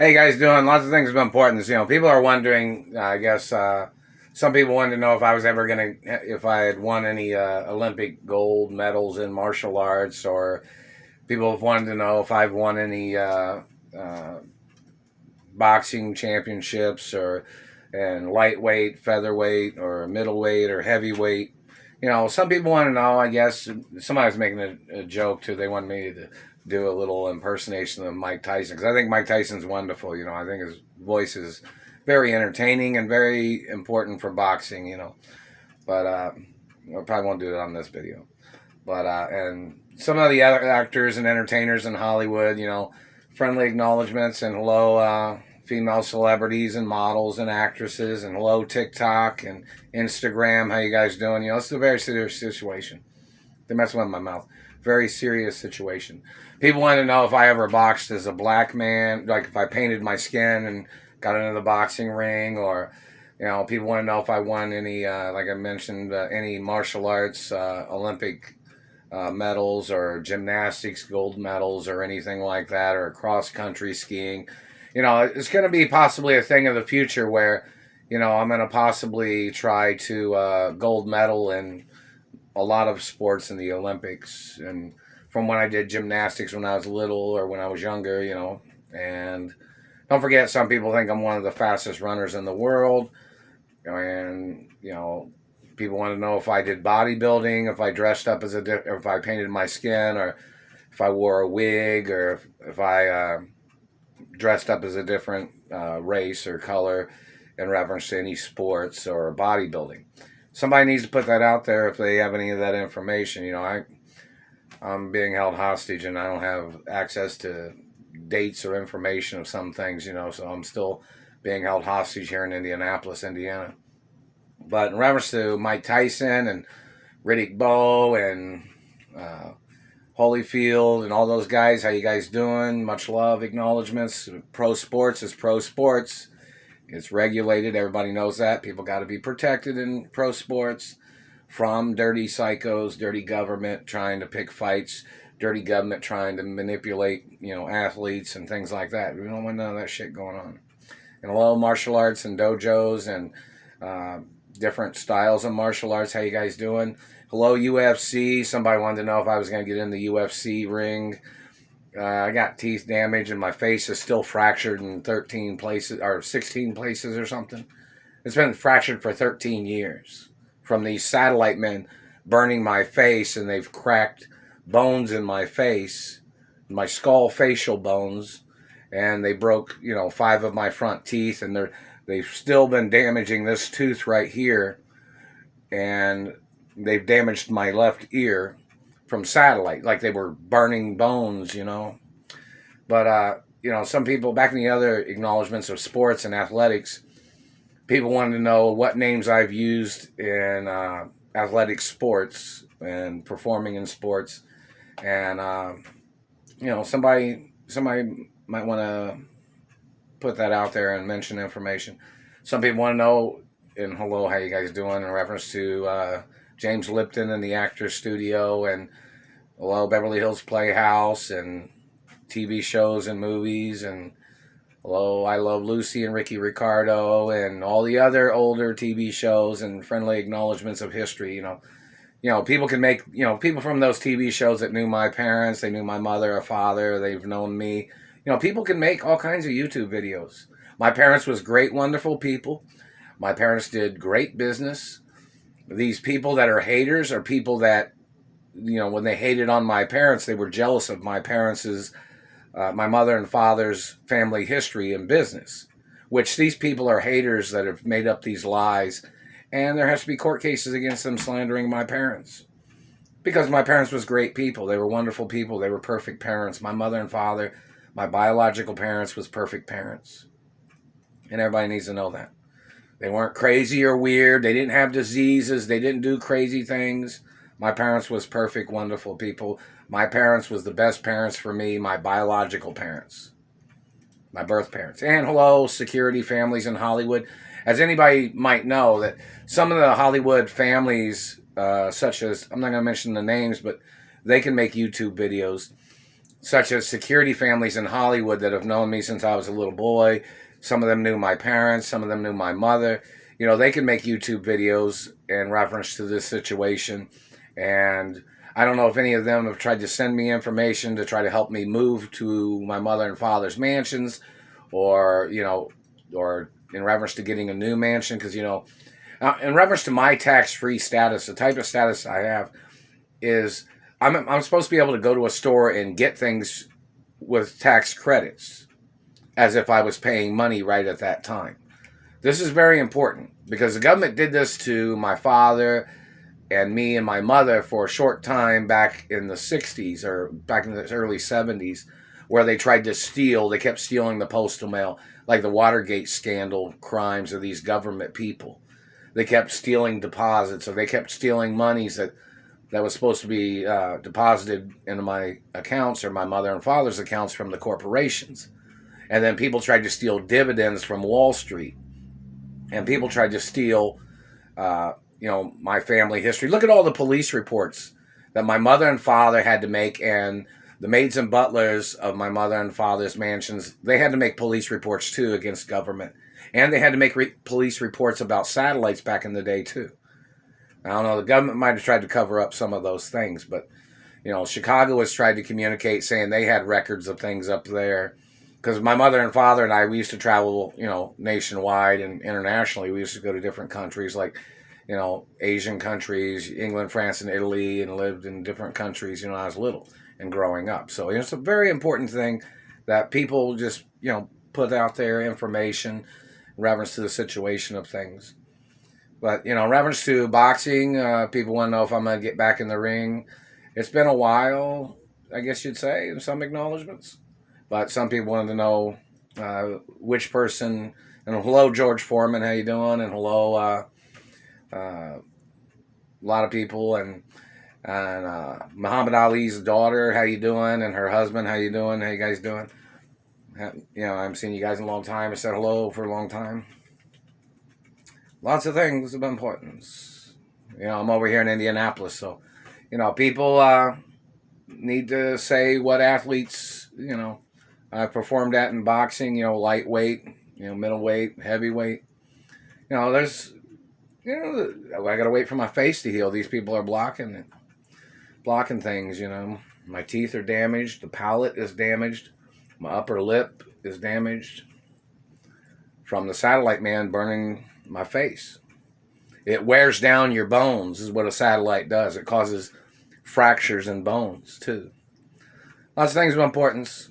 How you guys doing? Lots of things of importance. People are wondering. I guess some people wanted to know if I was ever gonna, if I had won any Olympic gold medals in martial arts, or people have wanted to know if I've won any uh, boxing championships, or and lightweight, featherweight, or middleweight, or heavyweight. Some people want to know. I guess somebody was making a joke too. They wanted me to do a little impersonation of Mike Tyson because I think Mike Tyson's wonderful. I think his voice is very entertaining and very important for boxing. But I probably won't do it on this video. But and some of the other actors and entertainers in Hollywood, friendly acknowledgments and hello female celebrities and models and actresses and hello TikTok and Instagram. How you guys doing? It's a very serious situation. They're messing with my mouth. Very serious situation. People want to know if I ever boxed as a black man, like if I painted my skin and got into the boxing ring, or people want to know if I won any, like I mentioned, any martial arts, Olympic medals, or gymnastics gold medals, or anything like that, or cross country skiing. It's going to be possibly a thing of the future where, I'm going to possibly try to gold medal in a lot of sports in the Olympics, and from when I did gymnastics when I was little or when I was younger, and don't forget, some people think I'm one of the fastest runners in the world, and people want to know if I did bodybuilding, if I dressed up as or if I painted my skin, or if I wore a wig, or if I dressed up as a different race or color in reference to any sports or bodybuilding. Somebody needs to put that out there if they have any of that information. I'm being held hostage and I don't have access to dates or information of some things, so I'm still being held hostage here in Indianapolis, Indiana. But in reference to Mike Tyson and Riddick Bowe and Holyfield and all those guys, how you guys doing? Much love, acknowledgments. Pro sports is pro sports. It's regulated. Everybody knows that. People got to be protected in pro sports from dirty psychos, dirty government trying to pick fights, dirty government trying to manipulate, athletes and things like that. We don't want none of that shit going on. And hello, martial arts and dojos and different styles of martial arts. How you guys doing? Hello, UFC. Somebody wanted to know if I was going to get in the UFC ring. I got teeth damage and my face is still fractured in 13 places or 16 places or something. It's been fractured for 13 years from these satellite men burning my face, and they've cracked bones in my face, my skull facial bones, and they broke, 5 of my front teeth, and they've still been damaging this tooth right here, and they've damaged my left ear from satellite, like they were burning bones, But, some people, back in the other acknowledgments of sports and athletics, people wanted to know what names I've used in athletic sports and performing in sports. And, somebody might want to put that out there and mention information. Some people want to know, and hello, how you guys doing, in reference to James Lipton and the Actors Studio, and hello, Beverly Hills Playhouse, and TV shows and movies, and hello, I Love Lucy and Ricky Ricardo, and all the other older TV shows and friendly acknowledgments of history. People can make, people from those TV shows that knew my parents, they knew my mother or father, they've known me. People can make all kinds of YouTube videos. My parents was great, wonderful people. My parents did great business. These people that are haters are people that, when they hated on my parents, they were jealous of my parents' my mother and father's family history and business, which these people are haters that have made up these lies, and there has to be court cases against them slandering my parents, because my parents was great people. They were wonderful people. They were perfect parents. My mother and father, my biological parents, was perfect parents, and everybody needs to know that. They weren't crazy or weird. They didn't have diseases. They didn't do crazy things. My parents was perfect, wonderful people. My parents was the best parents for me, my biological parents, my birth parents. And hello, security families in Hollywood. As anybody might know, that some of the Hollywood families, such as, I'm not going to mention the names, but they can make YouTube videos. such as security families in Hollywood that have known me since I was a little boy. Some of them knew my parents, some of them knew my mother. You know, they can make YouTube videos in reference to this situation. And I don't know if any of them have tried to send me information to try to help me move to my mother and father's mansions, or, you know, or in reference to getting a new mansion. Because, you know, in reference to my tax-free status, the type of status I have is I'm supposed to be able to go to a store and get things with tax credits as if I was paying money right at that time. This is very important because the government did this to my father and me and my mother for a short time back in the 60s or back in the early 70s, where they tried to steal. They kept stealing the postal mail, like the Watergate scandal crimes of these government people. They kept stealing deposits, or they kept stealing monies that was supposed to be deposited into my accounts or my mother and father's accounts from the corporations. And then people tried to steal dividends from Wall Street. And people tried to steal, my family history. Look at all the police reports that my mother and father had to make, and the maids and butlers of my mother and father's mansions, they had to make police reports too against government. And they had to make police reports about satellites back in the day too. I don't know, the government might have tried to cover up some of those things, but, you know, Chicago has tried to communicate saying they had records of things up there. Because my mother and father and I, we used to travel, you know, nationwide and internationally. We used to go to different countries like, you know, Asian countries, England, France, and Italy, and lived in different countries, you know, when I was little and growing up. So it's a very important thing that people just, you know, put out there information in reference to the situation of things. But, you know, in reference to boxing, people want to know if I'm going to get back in the ring. It's been a while, I guess you'd say, in some acknowledgments. But some people wanted to know which person. And hello, George Foreman, how you doing? And hello, a lot of people. And Muhammad Ali's daughter, how you doing? And her husband, how you doing? How you guys doing? You know, I haven't seen you guys in a long time. I said hello for a long time. Lots of things of importance. You know, I'm over here in Indianapolis, so, you know, people need to say what athletes, you know, I've performed at in boxing, you know, lightweight, you know, middleweight, heavyweight. You know, there's, you know, I got to wait for my face to heal. These people are blocking it, blocking things, you know. My teeth are damaged. The palate is damaged. My upper lip is damaged from the satellite man burning my face. It wears down your bones is what a satellite does. It causes fractures in bones too. Lots of things of importance.